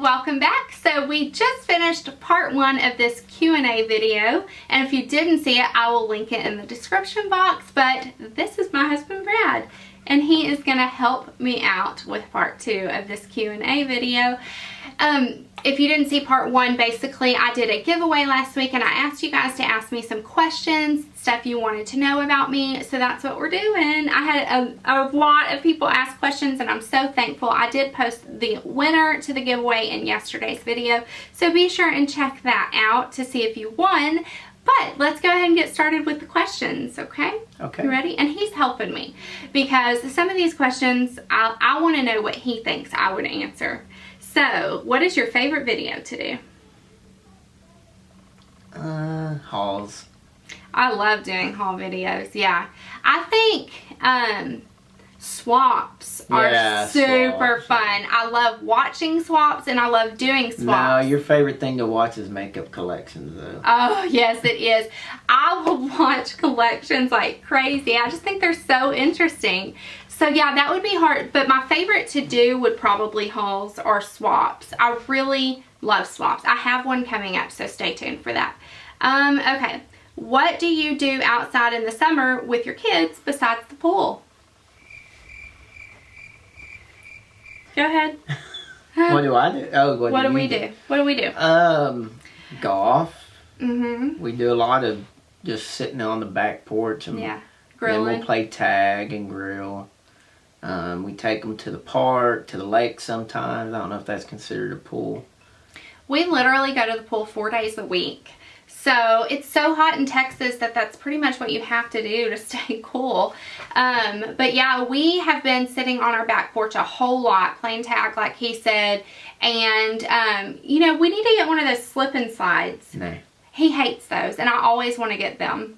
welcome back. So we just finished part 1 of this Q&A video, and if you didn't see it, I will link it in the description box. But this is my husband Brad, and he is going to help me out with part 2 of this Q&A video. If you didn't see part 1, basically I did a giveaway last week and I asked you guys to ask me some questions, stuff you wanted to know about me, so that's what we're doing. I had a lot of people ask questions and I'm so thankful. I did post the winner to the giveaway in yesterday's video, so be sure and check that out to see if you won. But let's go ahead and get started with the questions, okay? Okay. You ready? And he's helping me because some of these questions, I want to know what he thinks I would answer. So, what is your favorite video to do? Hauls. I love doing haul videos, yeah. I think swaps are super fun. I love watching swaps and I love doing swaps. No, your favorite thing to watch is makeup collections though. Oh, yes it is. I will watch collections like crazy. I just think they're so interesting. So yeah, that would be hard, but my favorite to do would probably hauls or swaps. I really love swaps. I have one coming up, so stay tuned for that. Okay, what do you do outside in the summer with your kids besides the pool? Go ahead. What do I do? Oh, what do we do? What do we do? Golf. Mm-hmm. We do a lot of just sitting on the back porch and grilling. Then we'll play tag and grill. We take them to the park, to the lake sometimes. I don't know if that's considered a pool. We literally go to the pool 4 days a week. So it's so hot in Texas that that's pretty much what you have to do to stay cool. But yeah, we have been sitting on our back porch a whole lot, playing tag like he said. And, you know, we need to get one of those slip and slides. No. He hates those and I always want to get them.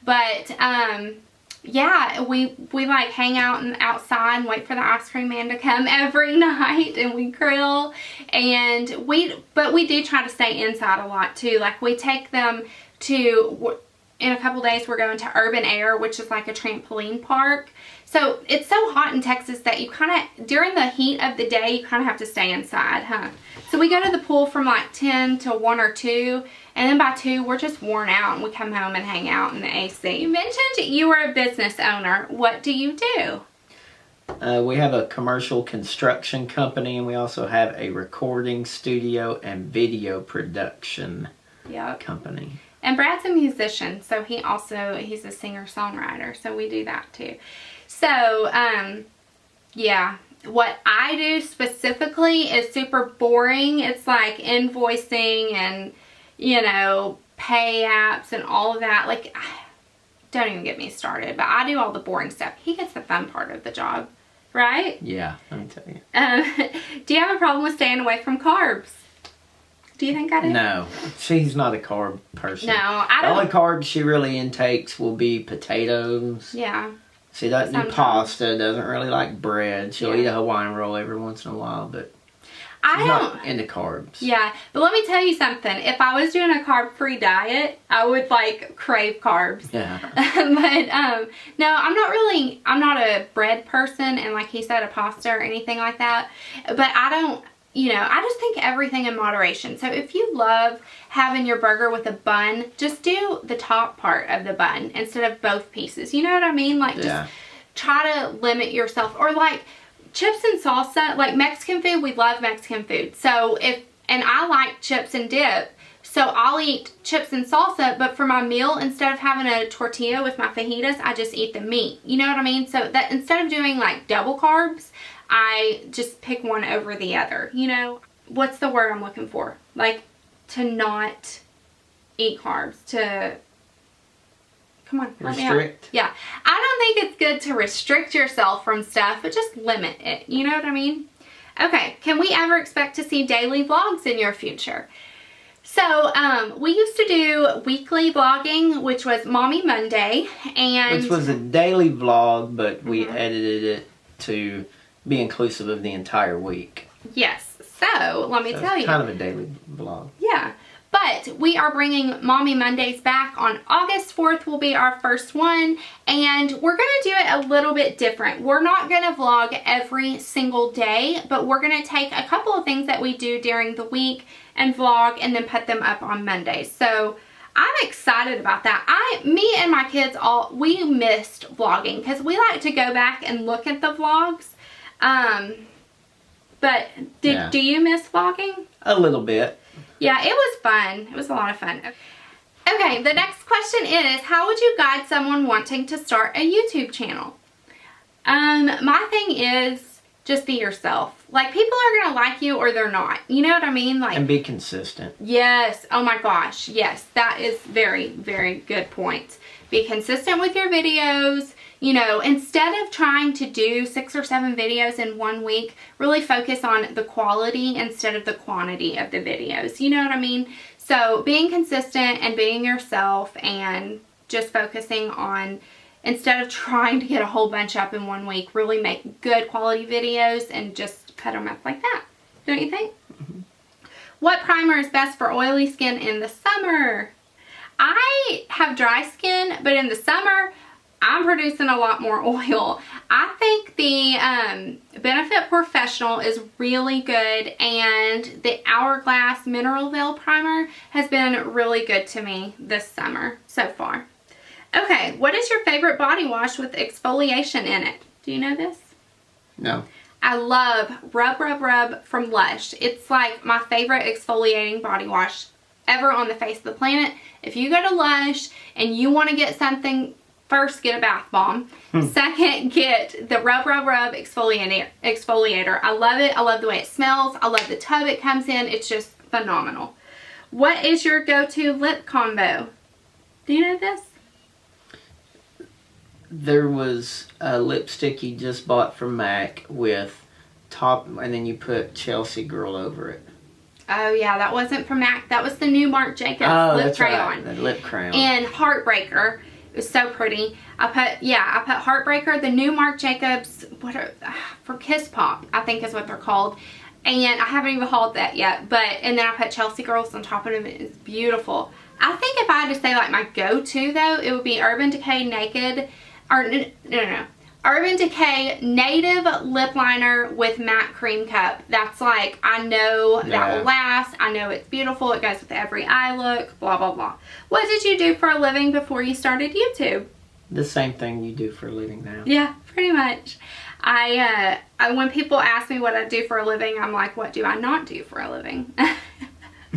But, yeah, we like hang out and outside and wait for the ice cream man to come every night and we grill. And but we do try to stay inside a lot too. Like we take them to, in a couple days we're going to Urban Air, which is like a trampoline park. So it's so hot in Texas that you kind of, during the heat of the day, you kind of have to stay inside, huh? So we go to the pool from like 10 to 1 or 2. And then by 2, we're just worn out and we come home and hang out in the AC. You mentioned you were a business owner. What do you do? We have a commercial construction company and we also have a recording studio and video production company. And Brad's a musician, so he's a singer-songwriter, so we do that too. So, yeah. What I do specifically is super boring. It's like invoicing and, you know, pay apps and all of that. Like, don't even get me started, but I do all the boring stuff. He gets the fun part of the job, right? Yeah, let me tell you. Do you have a problem with staying away from carbs? Do you think I do? No, she's not a carb person. No, I don't. The only carbs she really intakes will be potatoes. Yeah. She doesn't do pasta, doesn't really like bread. She'll eat a Hawaiian roll every once in a while, but she's not into carbs. Yeah, but let me tell you something. If I was doing a carb-free diet, I would like crave carbs. Yeah. But no, I'm not a bread person, and like he said, a pasta or anything like that. But I don't, you know, I just think everything in moderation. So if you love having your burger with a bun, just do the top part of the bun instead of both pieces. You know what I mean? Like just try to limit yourself. Or like chips and salsa, like Mexican food, we love Mexican food. So and I like chips and dip, so I'll eat chips and salsa, but for my meal, instead of having a tortilla with my fajitas, I just eat the meat. You know what I mean? So that instead of doing like double carbs, I just pick one over the other. You know, what's the word I'm looking for? Like to not eat carbs, to, come on, help me out. Restrict. Yeah, I don't think it's good to restrict yourself from stuff, but just limit it. You know what I mean? Okay, can we ever expect to see daily vlogs in your future? So, we used to do weekly vlogging, which was Mommy Monday, and which was a daily vlog, but we edited it to be inclusive of the entire week. Yes. So, let me tell you. Kind of a daily vlog. Yeah. But we are bringing Mommy Mondays back on August 4th will be our first one, and we're going to do it a little bit different. We're not going to vlog every single day, but we're going to take a couple of things that we do during the week and vlog and then put them up on Mondays. So I'm excited about that. Me and my kids we missed vlogging because we like to go back and look at the vlogs. But do you miss vlogging? A little bit. Yeah, it was fun. It was a lot of fun. Okay, the next question is, how would you guide someone wanting to start a YouTube channel? My thing is just be yourself. Like, people are going to like you or they're not. You know what I mean? Like, and be consistent. Yes. Oh my gosh. Yes. That is very, very good point. Be consistent with your videos. You know, instead of trying to do 6 or 7 videos in 1 week, really focus on the quality instead of the quantity of the videos. You know what I mean? So being consistent and being yourself and just focusing on, instead of trying to get a whole bunch up in 1 week, really make good quality videos and just put them up like that. Don't you think? Mm-hmm. What primer is best for oily skin in the summer? I have dry skin, but in the summer, I'm producing a lot more oil. I think the Benefit Professional is really good, and the Hourglass Mineral Veil Primer has been really good to me this summer so far. Okay, what is your favorite body wash with exfoliation in it? Do you know this? No. I love Rub Rub Rub from Lush. It's like my favorite exfoliating body wash ever on the face of the planet. If you go to Lush and you want to get something, first, get a bath bomb. Second, get the Rub Rub Rub exfoliator. I love it. I love the way it smells. I love the tub it comes in. It's just phenomenal. What is your go-to lip combo? Do you know this? There was a lipstick you just bought from MAC with top, and then you put Chelsea Girl over it. Oh yeah, that wasn't from MAC. That was the new Marc Jacobs lip crayon. Right, the lip crayon. And Heartbreaker. It was so pretty. I put Heartbreaker, the new Marc Jacobs, for Kiss Pop, I think is what they're called. And I haven't even hauled that yet. And then I put Chelsea Girls on top of them. It's beautiful. I think if I had to say like my go-to though, it would be Urban Decay Naked, or no. Urban Decay Native Lip Liner with Matte Cream Cup. That's like, I know that will last. I know it's beautiful. It goes with every eye look, blah, blah, blah. What did you do for a living before you started YouTube? The same thing you do for a living now. Yeah, pretty much. When people ask me what I do for a living, I'm like, what do I not do for a living?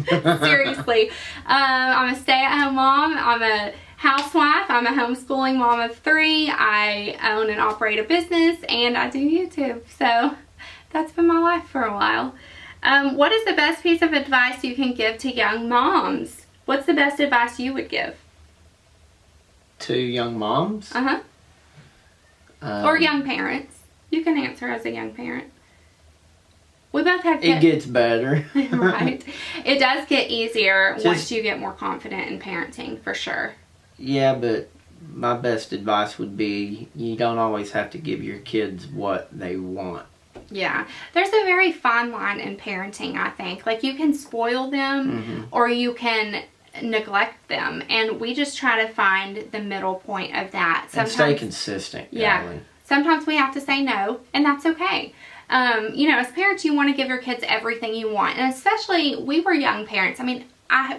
Seriously. I'm a stay-at-home mom. I'm a housewife. I'm a homeschooling mom of 3. I own and operate a business, and I do YouTube. So that's been my life for a while. What is the best piece of advice you can give to young moms? What's the best advice you would give? To young moms? Uh-huh. Or young parents. You can answer as a young parent. We both have kids. It gets better. Right. It does get easier once you get more confident in parenting, for sure. Yeah, but my best advice would be you don't always have to give your kids what they want. Yeah. There's a very fine line in parenting, I think. Like, you can spoil them or you can neglect them. And we just try to find the middle point of that. And stay consistent. Yeah. Golly. Sometimes we have to say no, and that's okay. You know, as parents, you want to give your kids everything you want. And especially, we were young parents. I mean,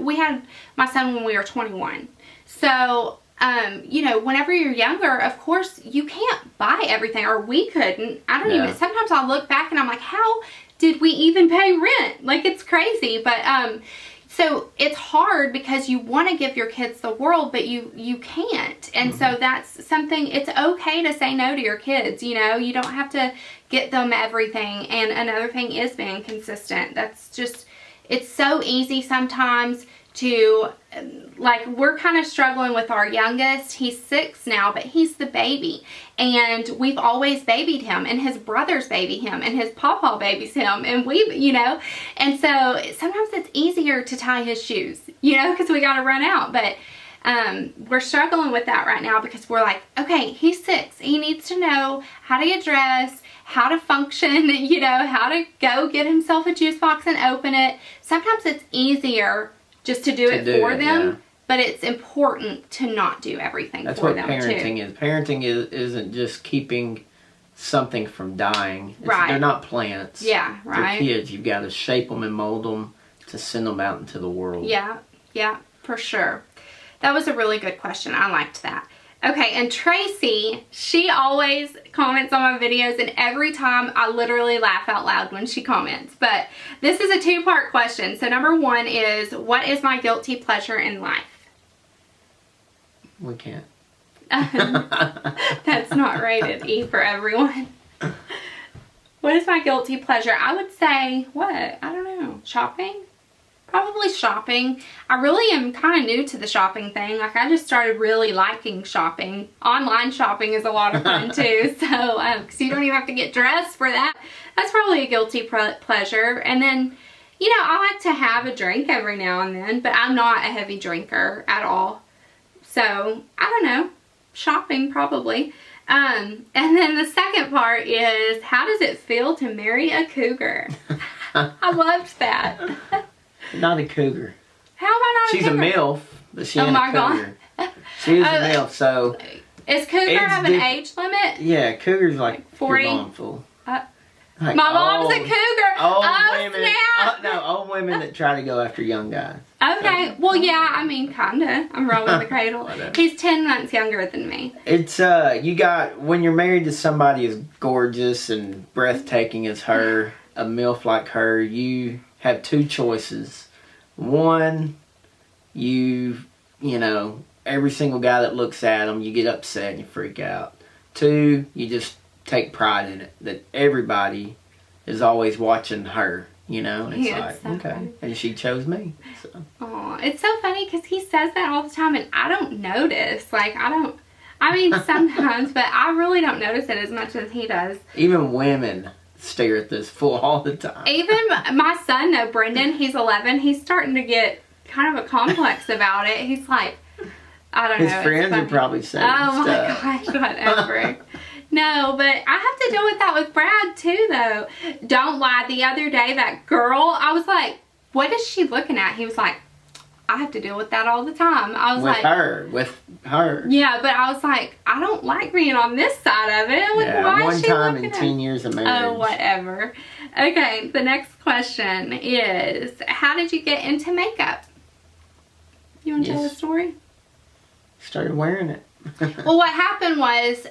we had my son when we were 21. So, you know, whenever you're younger, of course, you can't buy everything, or we couldn't. I don't even, sometimes I look back and I'm like, how did we even pay rent? Like, it's crazy. But, so it's hard because you want to give your kids the world, but you can't. And so that's something, it's okay to say no to your kids, you know, you don't have to get them everything. And another thing is being consistent. That's just, it's so easy sometimes to, like, we're kind of struggling with our youngest. He's 6 now, but he's the baby, and we've always babied him, and his brothers baby him, and his pawpaw babies him, and we, you know, and so sometimes it's easier to tie his shoes, you know, because we got to run out. But we're struggling with that right now because we're like, okay, he's 6, he needs to know how to get dressed, how to function, you know, how to go get himself a juice box and open it. Sometimes it's easier just to do it for them. Yeah. But it's important to not do everything for them, too. That's what parenting is. Parenting isn't just keeping something from dying. Right. They're not plants. Yeah, right. They're kids. You've got to shape them and mold them to send them out into the world. Yeah, for sure. That was a really good question. I liked that. Okay, and Tracy, she always comments on my videos, and every time I literally laugh out loud when she comments. But this is a two-part question. So number one is, what is my guilty pleasure in life? We can't. That's not rated E for everyone. What is my guilty pleasure? I would say, what? I don't know. Shopping? Probably shopping. I really am kind of new to the shopping thing. Like, I just started really liking shopping. Online shopping is a lot of fun too. So, because you don't even have to get dressed for that. That's probably a guilty pleasure. And then, you know, I like to have a drink every now and then, but I'm not a heavy drinker at all. So, I don't know. Shopping, probably. And then the second part is, how does it feel to marry a cougar? I loved that. Not a cougar. How am I not She's a cougar? a MILF, but she ain't a cougar. God. She is a MILF, so... Is cougar have an age limit? Yeah, cougar's like 40? your mom full. Like my mom's a cougar. Old oh, women, snap. no, old women that try to go after young guys. Okay, well, yeah, I mean, kinda. I'm rolling the cradle. He's 10 months younger than me. It's, you got, when you're married to somebody as gorgeous and breathtaking as her, a MILF like her, you have two choices. One, you know, every single guy that looks at them, you get upset and you freak out. Two, you just take pride in it, that everybody is always watching her, you know. And it's like, so okay, funny. And she chose me. So. Aw, it's so funny because he says that all the time and I don't notice. Like, I mean, sometimes, but I really don't notice it as much as he does. Even women stare at this fool all the time. Even my son, though, Brendan, he's 11, he's starting to get kind of a complex about it. He's like, I don't know. His friends are probably saying oh stuff. My gosh, whatever. No, but I have to deal with that with Brad too, though. Don't lie. The other day, that girl, I was like, what is she looking at? He was like, I have to deal with that all the time. I was with her. Yeah, but I was like, I don't like being on this side of it. Like, yeah, why one is she time looking in at 10 years of marriage. Oh, whatever. Okay, the next question is, how did you get into makeup? You want to tell the story? Started wearing it. Well, what happened was,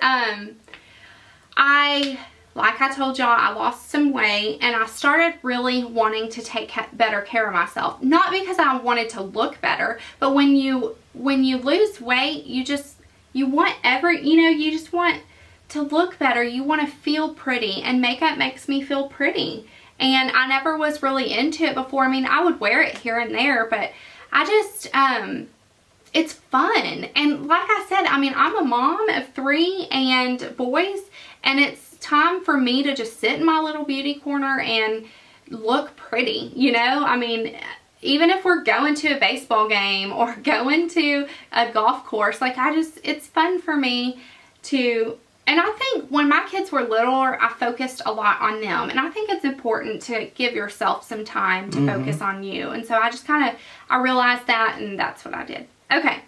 like I told y'all, I lost some weight and I started really wanting to take better care of myself. Not because I wanted to look better, but when you lose weight, you just want to look better. You want to feel pretty, and makeup makes me feel pretty. And I never was really into it before. I mean, I would wear it here and there, but I just, it's fun. And like I said, I mean, I'm a mom of 3 and boys, and it's time for me to just sit in my little beauty corner and look pretty, you know? I mean, even if we're going to a baseball game or going to a golf course, like it's fun for me to, and I think when my kids were littler, I focused a lot on them. And I think it's important to give yourself some time to focus on you. And so I just I realized that, and that's what I did. Okay.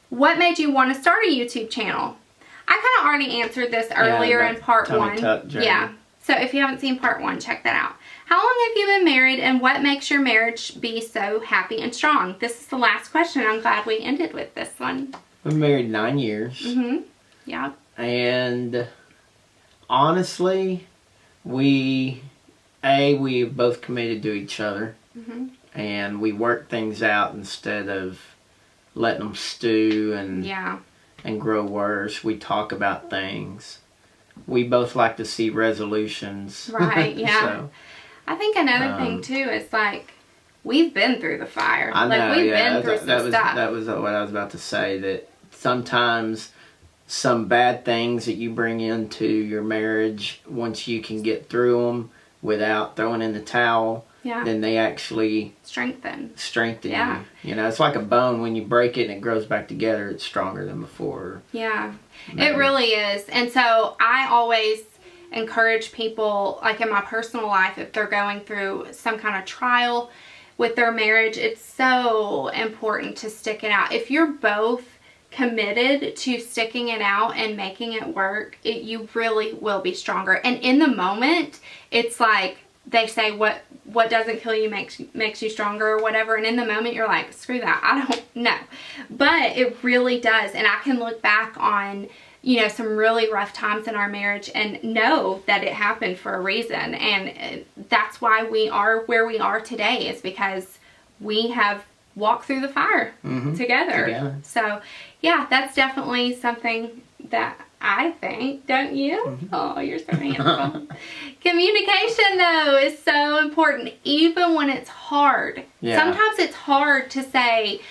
What made you want to start a YouTube channel? I kind of already answered this earlier in part 1. Yeah. So if you haven't seen part 1, check that out. How long have you been married, and what makes your marriage be so happy and strong? This is the last question. I'm glad we ended with this one. We've been married 9 years. Yeah. And honestly, we've both committed to each other. And we work things out instead of letting them stew and grow worse. We talk about things. We both like to see resolutions. Right, yeah. So, I think another thing too is like, we've been through the fire. I know, like we've been through some stuff. That was what I was about to say, that sometimes some bad things that you bring into your marriage, once you can get through them without throwing in the towel, then they actually strengthen you. You know, it's like a bone. When you break it and it grows back together, it's stronger than before. Yeah, it really is. And so I always encourage people, like in my personal life, if they're going through some kind of trial, with their marriage, it's so important to stick it out. If you're both committed to sticking it out and making it work, you really will be stronger. And in the moment, it's like they say, what doesn't kill you makes you stronger or whatever. And in the moment, you're like, screw that, I don't know. But it really does. And I can look back on, you know, some really rough times in our marriage and know that it happened for a reason. And that's why we are where we are today, is because we have walked through the fire together. So yeah, that's definitely something that I think, don't you? Oh, you're so handsome. Communication, though, is so important, even when it's hard. Sometimes it's hard to say.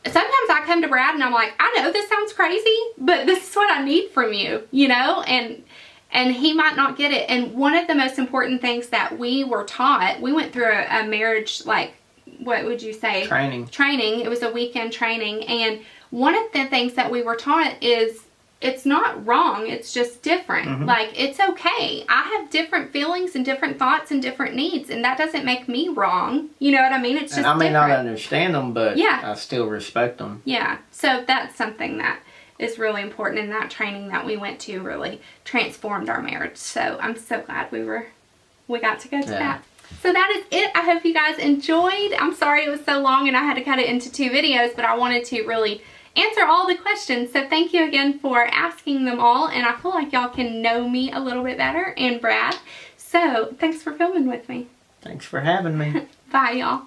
Sometimes I come to Brad and I'm like, I know this sounds crazy, but this is what I need from you, you know? And he might not get it. And one of the most important things that we were taught, we went through a marriage, like, what would you say? Training. It was a weekend training. And one of the things that we were taught is it's not wrong. It's just different. Like, it's okay. I have different feelings and different thoughts and different needs, and that doesn't make me wrong. You know what I mean? It's just I may different. not understand them, but I still respect them. Yeah. So that's something that is really important, and that training that we went to really transformed our marriage. So I'm so glad we got to go to that. So that is it. I hope you guys enjoyed. I'm sorry it was so long and I had to cut it into 2 videos, but I wanted to really answer all the questions. So thank you again for asking them all, and I feel like y'all can know me a little bit better, and Brad. So thanks for filming with me. Thanks for having me. Bye, y'all.